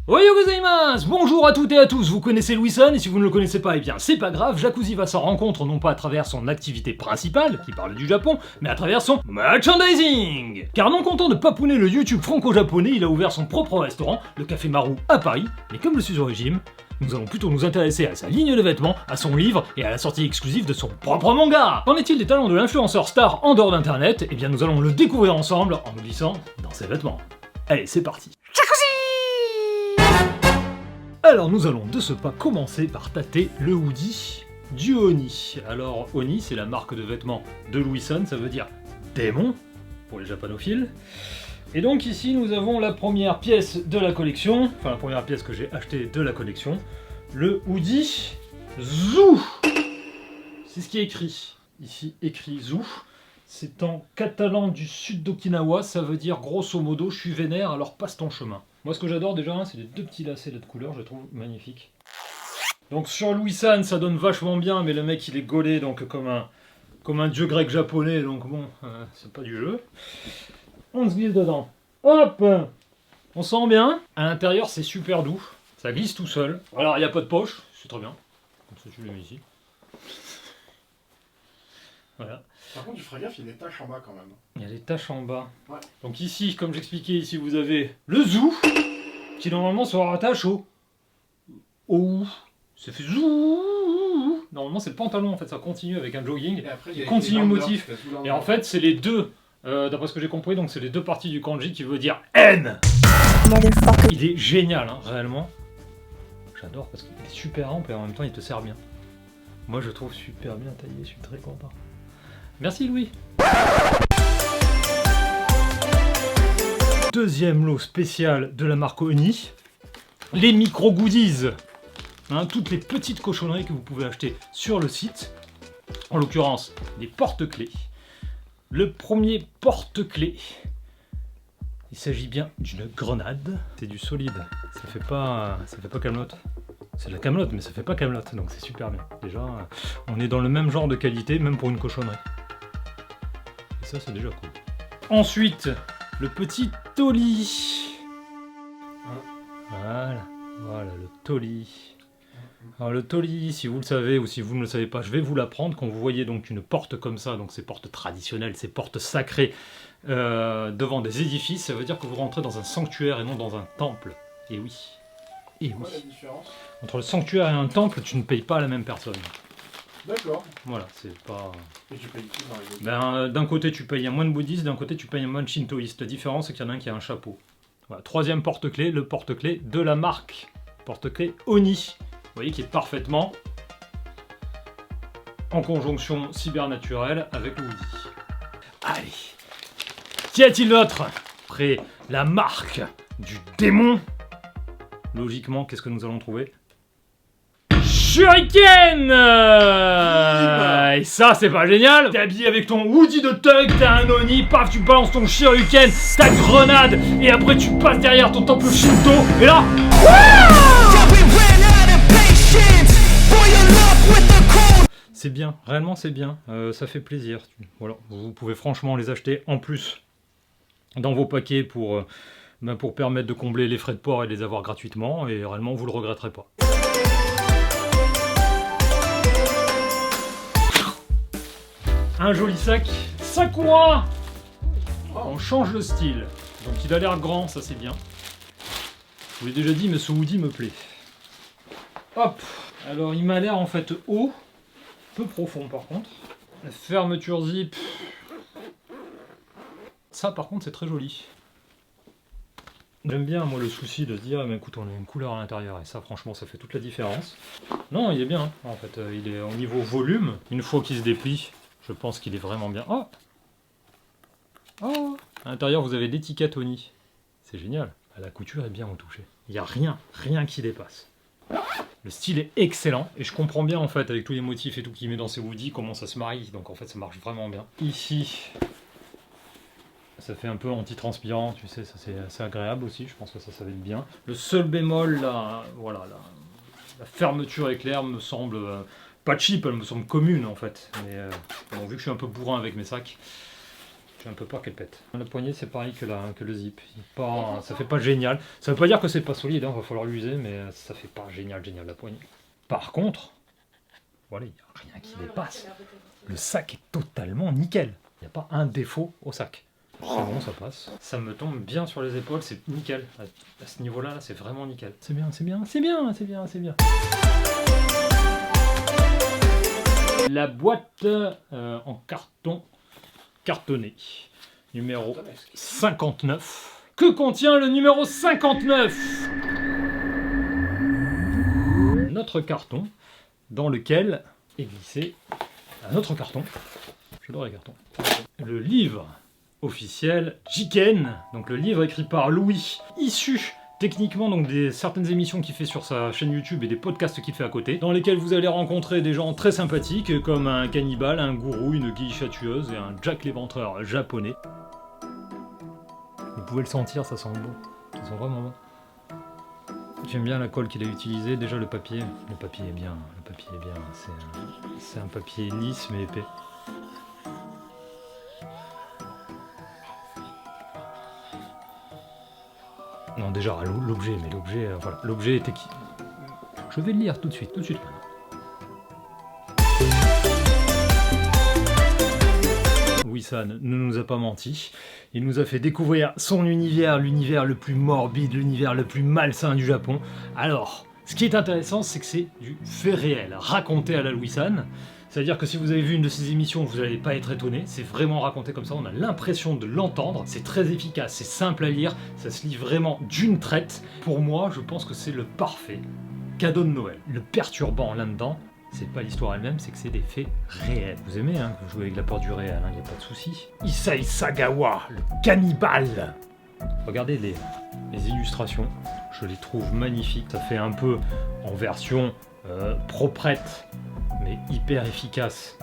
Oyo gozaimasu! Bonjour à toutes et à tous, vous connaissez Louison, et si vous ne le connaissez pas, eh bien c'est pas grave, Jacuzzi va s'en rencontre non pas à travers son activité principale, qui parle du Japon, mais à travers son merchandising! Car non content de papouner le YouTube franco-japonais, il a ouvert son propre restaurant, le Café Maru à Paris, mais comme je suis au régime, nous allons plutôt nous intéresser à sa ligne de vêtements, à son livre et à la sortie exclusive de son propre manga! Qu'en est-il des talents de l'influenceur star en dehors d'internet? Eh bien nous allons le découvrir ensemble en nous glissant dans ses vêtements. Allez, c'est parti! Alors nous allons de ce pas commencer par tâter le hoodie du Oni. Alors Oni, c'est la marque de vêtements de Louison, ça veut dire démon pour les japanophiles. Et donc ici nous avons la première pièce de la collection, enfin la première pièce que j'ai achetée de la collection, le hoodie Zou. C'est ce qui est écrit. Ici écrit Zou. C'est en catalan du sud d'Okinawa, ça veut dire grosso modo je suis vénère alors passe ton chemin. Moi ce que j'adore déjà, c'est les deux petits lacets de couleur, je les trouve magnifiques. Donc sur Louison ça donne vachement bien, mais le mec il est gaulé donc comme un dieu grec japonais, donc bon, c'est pas du jeu. On se glisse dedans. Hop! On sent bien. À l'intérieur c'est super doux, ça glisse tout seul. Alors il n'y a pas de poche, c'est très bien. Comme ça tu le mets ici. Voilà. Par contre, tu feras gaffe, il y a des taches en bas quand même. Il y a des taches en bas. Ouais. Donc ici, comme j'expliquais, ici vous avez le zou, qui normalement se rattache au ou. Ça fait zou. Normalement c'est le pantalon en fait, ça continue avec un jogging. Et après, Il continue le motif. Et en fait c'est les deux, d'après ce que j'ai compris, donc c'est les deux parties du kanji qui veut dire haine. Il est génial, hein, réellement. J'adore parce qu'il est super ample et en même temps il te sert bien. Moi je trouve super bien taillé, je suis très content. Merci Louis. Deuxième lot spécial de la marque Oni, les micro goodies. Hein, toutes les petites cochonneries que vous pouvez acheter sur le site. En l'occurrence, des porte-clés. Le premier porte-clés, il s'agit bien d'une grenade. C'est du solide. Ça fait pas Kaamelott. C'est de la Kaamelott, mais ça fait pas Kaamelott, donc c'est super bien. Déjà, on est dans le même genre de qualité, même pour une cochonnerie. Et ça, c'est déjà cool. Ensuite, le petit toli. Voilà le toli. Alors le toli, si vous le savez ou si vous ne le savez pas, je vais vous l'apprendre. Quand vous voyez donc une porte comme ça, donc ces portes traditionnelles, ces portes sacrées devant des édifices, ça veut dire que vous rentrez dans un sanctuaire et non dans un temple. Et oui. Et oui. Quoi la différence? Entre le sanctuaire et un temple, tu ne payes pas la même personne. D'accord. Voilà, c'est pas... Et tu payes qui dans les deux? Ben, d'un côté tu payes un moine bouddhiste, d'un côté tu payes un moine shintoïste. La différence c'est qu'il y en a un qui a un chapeau. Voilà. Troisième porte-clés, le porte-clés de la marque. Porte-clés Oni. Vous voyez qu'il est parfaitement en conjonction cybernaturelle avec le hoodie. Allez. Qu'y a-t-il d'autre? Après la marque du démon, logiquement, qu'est-ce que nous allons trouver? Shuriken! Et ça, c'est pas génial? T'es habillé avec ton hoodie de thug, t'as un Oni, paf, tu balances ton Shuriken, ta grenade, et après tu passes derrière ton temple Shinto, et là... C'est bien, réellement c'est bien, ça fait plaisir. Voilà, vous pouvez franchement les acheter en plus dans vos paquets pour permettre de combler les frais de port et de les avoir gratuitement, et réellement vous le regretterez pas. Un joli sac Sakura. On change le style, donc il a l'air grand, ça c'est bien. Je vous l'ai déjà dit, mais ce hoodie me plaît. Hop. Alors il m'a l'air en fait haut, peu profond par contre. La fermeture zip, ça par contre c'est très joli. J'aime bien moi le souci de se dire, mais écoute, on a une couleur à l'intérieur, et ça franchement ça fait toute la différence. Non, il est bien, hein. En fait, il est au niveau volume, une fois qu'il se déplie, je pense qu'il est vraiment bien. Oh, oh, à l'intérieur vous avez l'étiquette Oni, c'est génial. La couture est bien au toucher, il n'y a rien qui dépasse. Le style est excellent, et je comprends bien en fait avec tous les motifs et tout qu'il met dans ses hoodies, comment ça se marie, donc en fait ça marche vraiment bien. Ici, ça fait un peu anti-transpirant, tu sais, ça c'est assez agréable aussi, je pense que ça va être bien. Le seul bémol là, voilà, la fermeture éclair me semble pas cheap, elle me semble commune en fait, mais bon, vu que je suis un peu bourrin avec mes sacs, J'ai un peu peur qu'elle pète. La poignée c'est pareil que le zip. Ça fait pas génial. Ça veut pas dire que c'est pas solide, hein, va falloir l'user, mais ça fait pas génial la poignée. Par contre, voilà, il n'y a rien qui dépasse. Le sac est totalement nickel. Il n'y a pas un défaut au sac. C'est bon, ça passe. Ça me tombe bien sur les épaules, c'est nickel. À ce niveau-là, c'est vraiment nickel. C'est bien. La boîte en carton cartonné. Numéro 59. Que contient le numéro 59? Notre carton dans lequel est glissé un autre carton. J'adore les cartons. Le livre officiel Jiken, donc le livre écrit par Louis, issu techniquement donc des certaines émissions qu'il fait sur sa chaîne YouTube et des podcasts qu'il fait à côté, dans lesquels vous allez rencontrer des gens très sympathiques comme un cannibale, un gourou, une geisha tueuse et un Jack l'éventreur japonais. Vous pouvez le sentir, ça sent bon, ça sent vraiment bon. J'aime bien la colle qu'il a utilisée, déjà le papier est bien, c'est un papier lisse mais épais. Non, déjà, l'objet, voilà. L'objet était qui... Je vais le lire tout de suite. Louis-san ne nous a pas menti. Il nous a fait découvrir son univers, l'univers le plus morbide, l'univers le plus malsain du Japon. Alors, ce qui est intéressant, c'est que c'est du fait réel, raconté à la Louis-san. C'est-à-dire que si vous avez vu une de ces émissions, vous n'allez pas être étonné, c'est vraiment raconté comme ça, on a l'impression de l'entendre, c'est très efficace, c'est simple à lire, ça se lit vraiment d'une traite. Pour moi, je pense que c'est le parfait cadeau de Noël. Le perturbant là-dedans, c'est pas l'histoire elle-même, c'est que c'est des faits réels. Vous aimez hein, jouer avec la peur du réel, il n'y a pas de souci. Issei Sagawa, le cannibale. Regardez les illustrations, je les trouve magnifiques, ça fait un peu en version proprette, mais hyper efficace.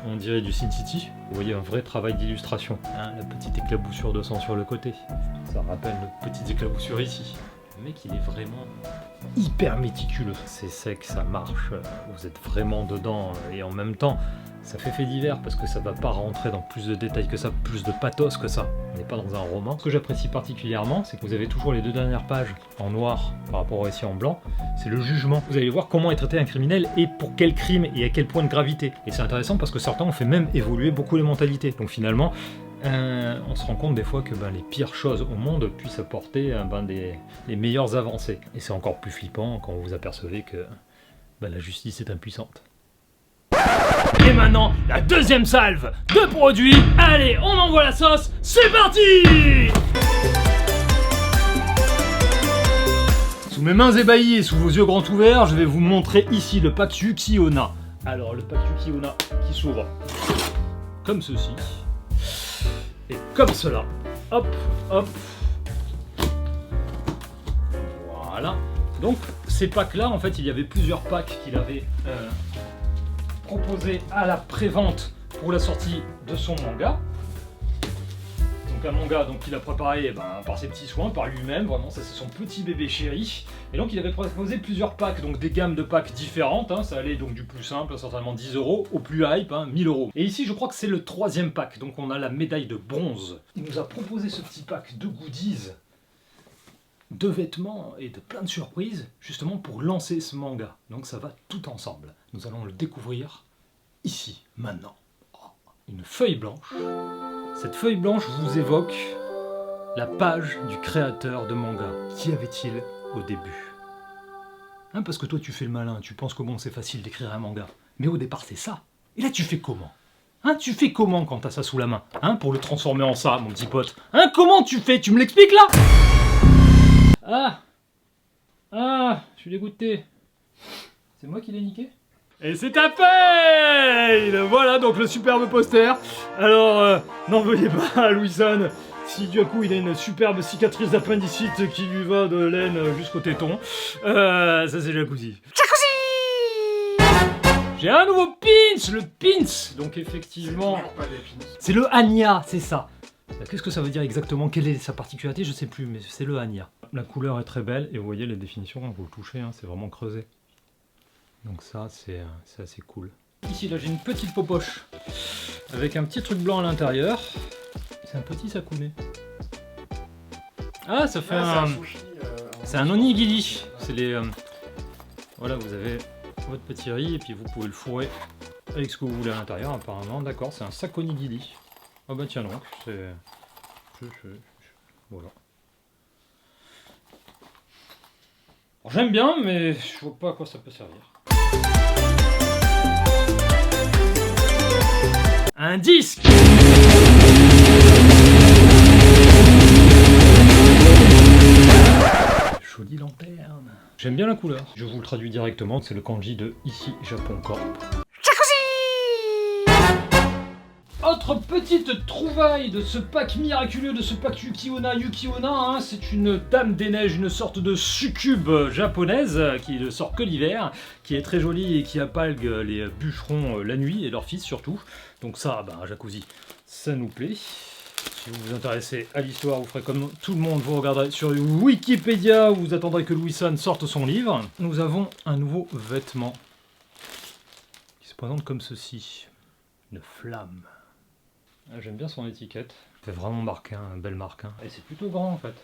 On dirait du Sin City. Vous voyez un vrai travail d'illustration. Hein, la petite éclaboussure de sang sur le côté. Ça rappelle nos petites éclaboussures ici. Le mec, il est vraiment hyper méticuleux. C'est sec, ça marche. Vous êtes vraiment dedans. Et en même temps, ça fait divers parce que ça va pas rentrer dans plus de détails que ça, plus de pathos que ça. On n'est pas dans un roman. Ce que j'apprécie particulièrement, c'est que vous avez toujours les 2 dernières pages en noir par rapport au récit en blanc. C'est le jugement. Vous allez voir comment est traité un criminel et pour quel crime et à quel point de gravité. Et c'est intéressant parce que certains ont fait même évoluer beaucoup les mentalités. Donc finalement, on se rend compte des fois que les pires choses au monde puissent apporter les meilleures avancées. Et c'est encore plus flippant quand vous apercevez que la justice est impuissante. Et maintenant, la deuxième salve de produits. Allez, on envoie la sauce, c'est parti! Sous mes mains ébahies et sous vos yeux grands ouverts, je vais vous montrer ici le pack Yuki Onna. Alors, le pack Yuki Onna qui s'ouvre comme ceci. Et comme cela. Hop, hop. Voilà. Donc, ces packs-là, en fait, il y avait plusieurs packs qu'il avait proposé à la prévente pour la sortie de son manga. Donc un manga qu'il a préparé par ses petits soins, par lui-même, vraiment ça c'est son petit bébé chéri. Et donc il avait proposé plusieurs packs, donc des gammes de packs différentes, hein, ça allait donc du plus simple, certainement 10 €, au plus hype, 1000 €. Et ici je crois que c'est le 3e pack, donc on a la médaille de bronze. Il nous a proposé ce petit pack de goodies, de vêtements et de plein de surprises, justement pour lancer ce manga. Donc ça va tout ensemble. Nous allons le découvrir ici, maintenant. Une feuille blanche. Cette feuille blanche vous évoque la page du créateur de manga. Qu'y avait-il au début? Parce que toi tu fais le malin, tu penses que bon c'est facile d'écrire un manga. Mais au départ c'est ça. Et là tu fais comment? Tu fais comment quand t'as ça sous la main? Pour le transformer en ça, mon petit pote? Comment tu fais? Tu me l'expliques là? Je suis dégoûté. C'est moi qui l'ai niqué? Et c'est un fail! Voilà donc le superbe poster. Alors, n'en veuillez pas à Louis-san si du coup il a une superbe cicatrice d'appendicite qui lui va de l'aine jusqu'au téton. Ça c'est jacuzzi. J'ai un nouveau pins! Le pins! Donc effectivement, c'est le Hanya, c'est ça. Qu'est-ce que ça veut dire exactement? Quelle est sa particularité? Je sais plus, mais c'est le Hanya. La couleur est très belle et vous voyez les définitions, vous le touchez, c'est vraiment creusé. Donc ça, c'est assez cool. Ici, là, j'ai une petite poche avec un petit truc blanc à l'intérieur. C'est un petit sakune. Ah, ça fait Ah, un... c'est un sushi. C'est un onigiri. C'est les... Voilà, vous avez votre petit riz et puis vous pouvez le fourrer avec ce que vous voulez à l'intérieur apparemment. D'accord, c'est un sac onigiri. Ah bah tiens donc, c'est... Voilà. J'aime bien, mais je vois pas à quoi ça peut servir. Un disque! Jolie lanterne. J'aime bien la couleur. Je vous le traduis directement, c'est le kanji de ici Japon Corp. Autre petite trouvaille de ce pack miraculeux, de ce pack Yuki-onna. Yuki-onna, hein, c'est une dame des neiges, une sorte de succube japonaise qui ne sort que l'hiver, qui est très jolie et qui appalgue les bûcherons la nuit, et leurs fils surtout. Donc ça, ben, un jacuzzi, ça nous plaît. Si vous vous intéressez à l'histoire, vous ferez comme tout le monde, vous regarderez sur Wikipédia, où vous attendrez que Louison sorte son livre. Nous avons un nouveau vêtement qui se présente comme ceci. Une flamme. Ah, j'aime bien son étiquette. Ça fait vraiment marquin, un bel marquin. Et c'est plutôt grand en fait.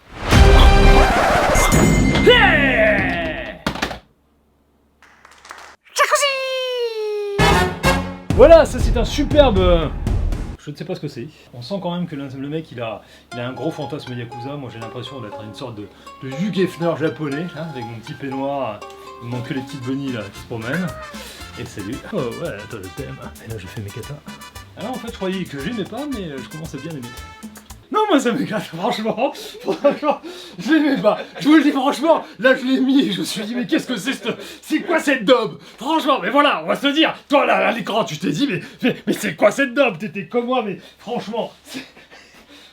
Hey! Voilà, ça c'est un superbe... Je ne sais pas ce que c'est. On sent quand même que le mec il a un gros fantasme Yakuza. Moi j'ai l'impression d'être une sorte de Hugh Hefner japonais, hein, avec mon petit peignoir. Il me manque que les petites bunnies là qui se promènent. Et salut. Oh ouais, toi le thème. Et là je fais mes katas. Alors en fait je croyais que j'aimais pas, mais je commence à bien aimer. Non, moi ça m'éclate, franchement, je l'aimais pas, je vous le dis franchement, là je l'ai mis et je me suis dit mais qu'est-ce que c'est quoi cette daube? Franchement, mais voilà, on va se le dire, toi là à l'écran tu t'es dit mais c'est quoi cette daube? T'étais comme moi, mais franchement,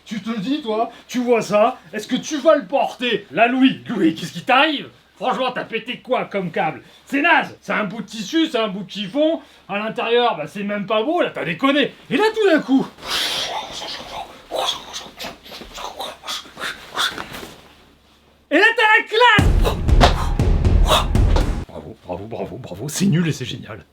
tu te le dis toi, tu vois ça, est-ce que tu vas le porter? Là Louis, qu'est-ce qui t'arrive? Franchement, t'as pété quoi comme câble? C'est naze! C'est un bout de tissu, c'est un bout de chiffon, à l'intérieur, bah c'est même pas beau, là t'as déconné. Et là tout d'un coup... Et là t'as la classe! Bravo, c'est nul et c'est génial.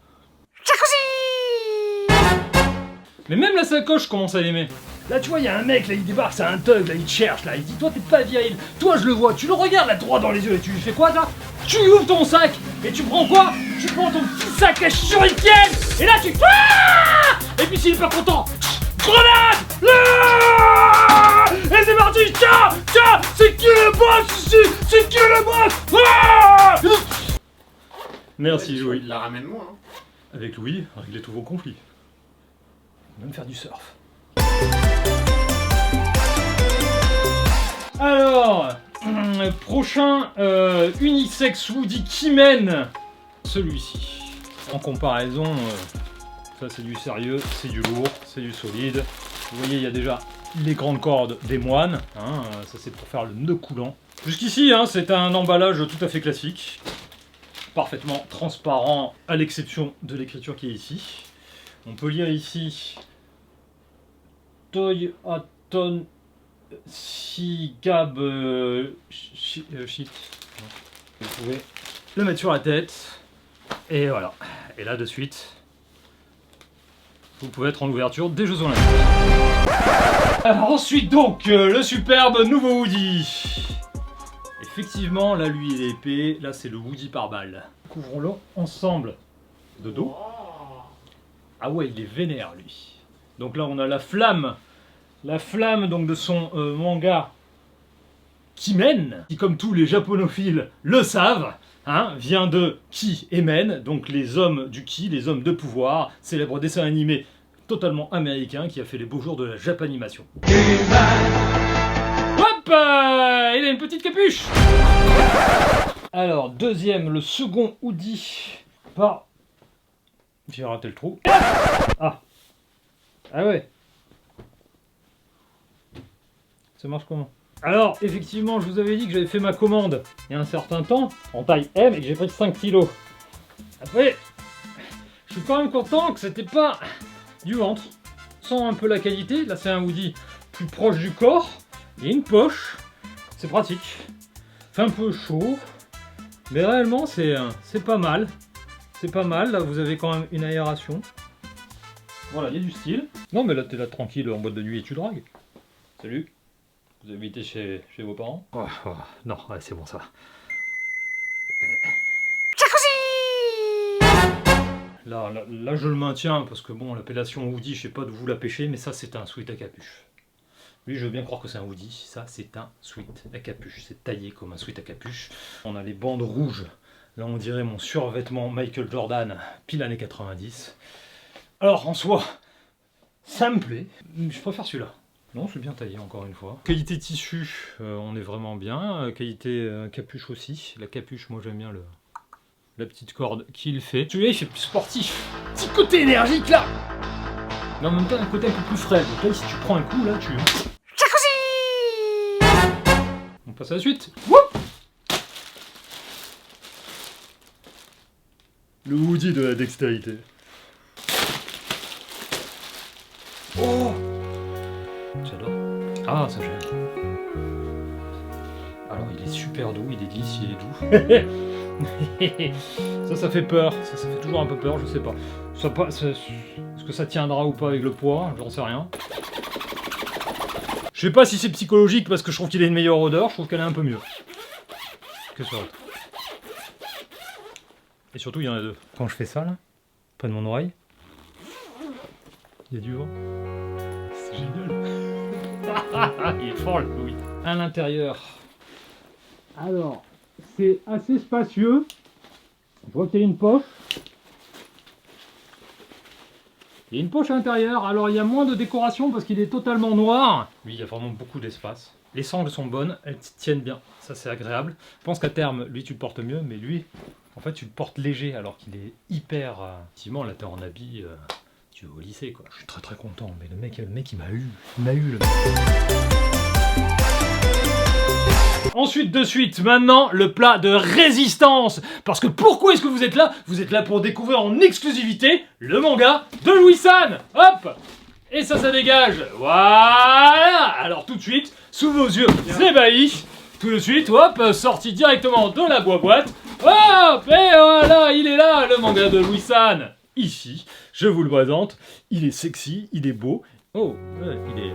Mais même la sacoche commence à l'aimer. Là tu vois, il y a un mec, là il débarque, c'est un thug, là il te cherche, là il dit toi t'es pas viril. Toi je le vois, tu le regardes là droit dans les yeux et tu lui fais quoi toi? Tu ouvres ton sac et tu prends quoi? Tu prends ton petit sac à shuriken et là tu... Ah! Et puis s'il est pas content, grenade! Ah! Et c'est parti! Tiens! C'est qui le boss ici? C'est qui le boss? Ah! Merci Louis. Il la ramène loin. Hein. Avec Louis, régler tous vos conflits. Même faire du surf. Alors, prochain unisex Woody qui mène celui-ci. En comparaison, ça c'est du sérieux, c'est du lourd, c'est du solide. Vous voyez, il y a déjà les grandes cordes des moines, hein, ça c'est pour faire le nœud coulant. Jusqu'ici, hein, c'est un emballage tout à fait classique, parfaitement transparent à l'exception de l'écriture qui est ici. On peut lire ici Toy Aton Sigab shit. Vous pouvez le mettre sur la tête. Et voilà. Et là de suite, vous pouvez être en ouverture des Jeux Olympiques. Alors ensuite donc, le superbe nouveau Woody. Effectivement, là lui il est épais, là c'est le Woody par balle. Couvrons-le ensemble de dos. Ah ouais, il est vénère lui. Donc là on a la flamme donc de son manga Kimen, qui comme tous les japonophiles le savent, hein, vient de Ki et Men, donc les hommes du Ki, les hommes de pouvoir, célèbre dessin animé totalement américain qui a fait les beaux jours de la japanimation. Hop, il a une petite capuche. Alors, deuxième, le second hoodie par... J'ai raté le trou. Ah ouais. Ça marche comment? Alors, effectivement, je vous avais dit que j'avais fait ma commande il y a un certain temps, en taille M, et que j'ai pris 5 kilos. Après, je suis quand même content que c'était pas du ventre. Sent un peu la qualité. Là, c'est un hoodie plus proche du corps. Il y a une poche. C'est pratique. Fait un peu chaud. Mais réellement, c'est pas mal. C'est pas mal. Là, vous avez quand même une aération. Voilà, il y a du style. Non, mais là, t'es là tranquille en boîte de nuit et tu dragues. Salut. Vous habitez chez vos parents? Non, ouais, c'est bon ça. Là, je le maintiens parce que bon, l'appellation Woody, je sais pas d'où vous la pêchez, mais ça c'est un sweat à capuche. Lui, je veux bien croire que c'est un Woody, ça c'est un sweat à capuche. C'est taillé comme un sweat à capuche. On a les bandes rouges. Là, on dirait mon survêtement Michael Jordan, pile années 90. Alors, en soi, ça me plaît. Je préfère celui-là. Non, c'est bien taillé encore une fois. Qualité tissu, on est vraiment bien. Qualité capuche aussi. La capuche, moi j'aime bien la petite corde qu'il fait. Celui-là, il fait plus sportif. Petit côté énergique là. Mais en même temps, un côté un peu plus frais. Donc là, si tu prends un coup, là, tu... On passe à la suite. Woup, le Woody de la dextérité. Oh, j'adore. Ah, ça j'aime. Alors, il est super doux, il est lisse, il est doux. Ça fait peur. Ça fait toujours un peu peur, je sais pas. Est-ce que ça tiendra ou pas avec le poids? J'en sais rien. Je sais pas si c'est psychologique parce que je trouve qu'il a une meilleure odeur, je trouve qu'elle est un peu mieux que sur l'autre. Et surtout, il y en a deux. Quand je fais ça, là, près de mon oreille, il y a du vent. C'est génial. Il est fort, le Louis. À l'intérieur. Alors, c'est assez spacieux. Je vois qu'il y a une poche. Il y a une poche à l'intérieur. Alors, il y a moins de décoration parce qu'il est totalement noir. Lui, il y a vraiment beaucoup d'espace. Les sangles sont bonnes, elles tiennent bien. Ça, c'est agréable. Je pense qu'à terme, lui, tu le portes mieux, mais lui... En fait, tu le portes léger alors qu'il est hyper... Effectivement, là, t'es en habit, tu es au lycée, quoi. Je suis très très content, mais le mec il m'a eu. Il m'a eu, le mec. Ensuite, de suite, maintenant, le plat de résistance. Parce que pourquoi est-ce que vous êtes là? Vous êtes là pour découvrir en exclusivité le manga de Louis-san. Hop! Et ça dégage. Voilà! Alors, tout de suite, sous vos yeux ébahis, tout de suite, hop, sorti directement de la boîte. Hop, et voilà, il est là, le manga de Louis-san. Ici, je vous le présente. Il est sexy, il est beau. Oh, ouais, il est...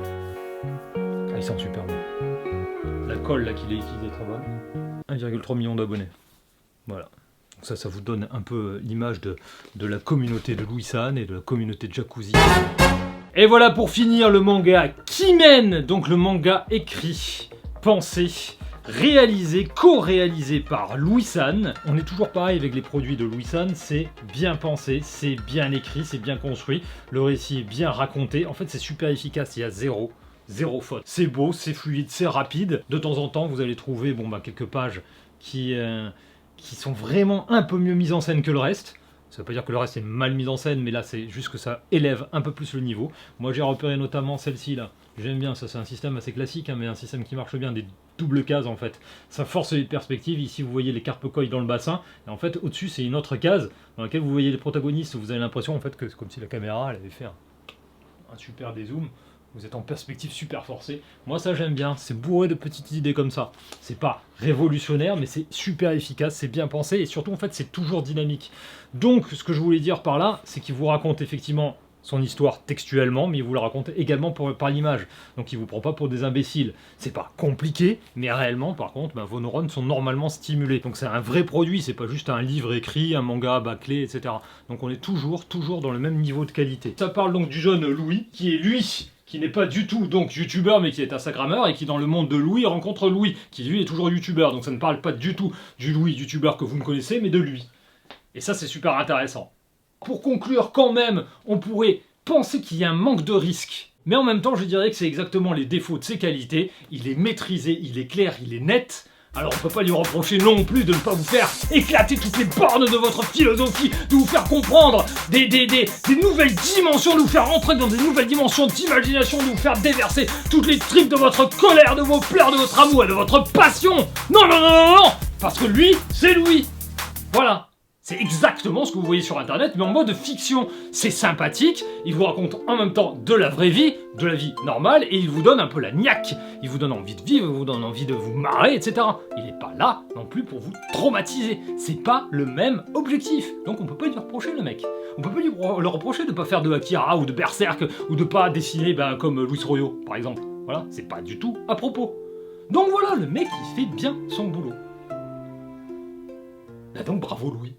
Ah, il sent super bon. La colle là qu'il est très bonne. 1,3 million d'abonnés. Voilà. Donc ça vous donne un peu l'image de la communauté de Louis-san et de la communauté de Jacuzzi. Et voilà pour finir le manga Kimen. Donc le manga écrit, pensé, réalisé, co-réalisé par Louis-san. On est toujours pareil avec les produits de Louis-san, c'est bien pensé, c'est bien écrit, c'est bien construit, le récit est bien raconté, en fait c'est super efficace, il y a zéro faute. C'est beau, c'est fluide, c'est rapide. De temps en temps, vous allez trouver quelques pages qui sont vraiment un peu mieux mises en scène que le reste. Ça veut pas dire que le reste est mal mis en scène, mais là c'est juste que ça élève un peu plus le niveau. Moi j'ai repéré notamment celle-ci là. J'aime bien, ça c'est un système assez classique, hein, mais un système qui marche bien, des doubles cases en fait. Ça force les perspectives, ici vous voyez les carpe-koi dans le bassin, et en fait au-dessus c'est une autre case dans laquelle vous voyez les protagonistes, vous avez l'impression en fait que c'est comme si la caméra elle avait fait un super dézoom. Vous êtes en perspective super forcée. Moi ça j'aime bien, c'est bourré de petites idées comme ça. C'est pas révolutionnaire mais c'est super efficace, c'est bien pensé et surtout en fait c'est toujours dynamique. Donc ce que je voulais dire par là, c'est qu'il vous raconte effectivement son histoire textuellement, mais il vous la raconte également par l'image. Donc il vous prend pas pour des imbéciles. C'est pas compliqué, mais réellement par contre vos neurones sont normalement stimulés. Donc c'est un vrai produit, c'est pas juste un livre écrit, un manga bâclé, etc. Donc on est toujours dans le même niveau de qualité. Ça parle donc du jeune Louis, qui est lui... qui n'est pas du tout donc youtubeur mais qui est instagrammeur et qui dans le monde de Louis rencontre Louis, qui lui est toujours youtubeur, donc ça ne parle pas du tout du Louis youtubeur que vous me connaissez, mais de lui. Et ça c'est super intéressant. Pour conclure quand même, on pourrait penser qu'il y a un manque de risque, mais en même temps je dirais que c'est exactement les défauts de ses qualités, il est maîtrisé, il est clair, il est net. Alors on peut pas lui reprocher non plus de ne pas vous faire éclater toutes les bornes de votre philosophie, de vous faire comprendre des nouvelles dimensions, de vous faire rentrer dans des nouvelles dimensions d'imagination, de vous faire déverser toutes les tripes de votre colère, de vos pleurs, de votre amour et de votre passion. Non, non, non, non, non, parce que lui, c'est Louis. Voilà. C'est exactement ce que vous voyez sur internet, mais en mode fiction. C'est sympathique, il vous raconte en même temps de la vraie vie, de la vie normale, et il vous donne un peu la niaque. Il vous donne envie de vivre, il vous donne envie de vous marrer, etc. Il n'est pas là non plus pour vous traumatiser. C'est pas le même objectif. Donc on peut pas lui reprocher le mec. On peut pas lui le reprocher de pas faire de Akira ou de Berserk, ou de pas dessiner comme Louis Royo, par exemple. Voilà, c'est pas du tout à propos. Donc voilà, le mec, il fait bien son boulot. Bah donc bravo Louis.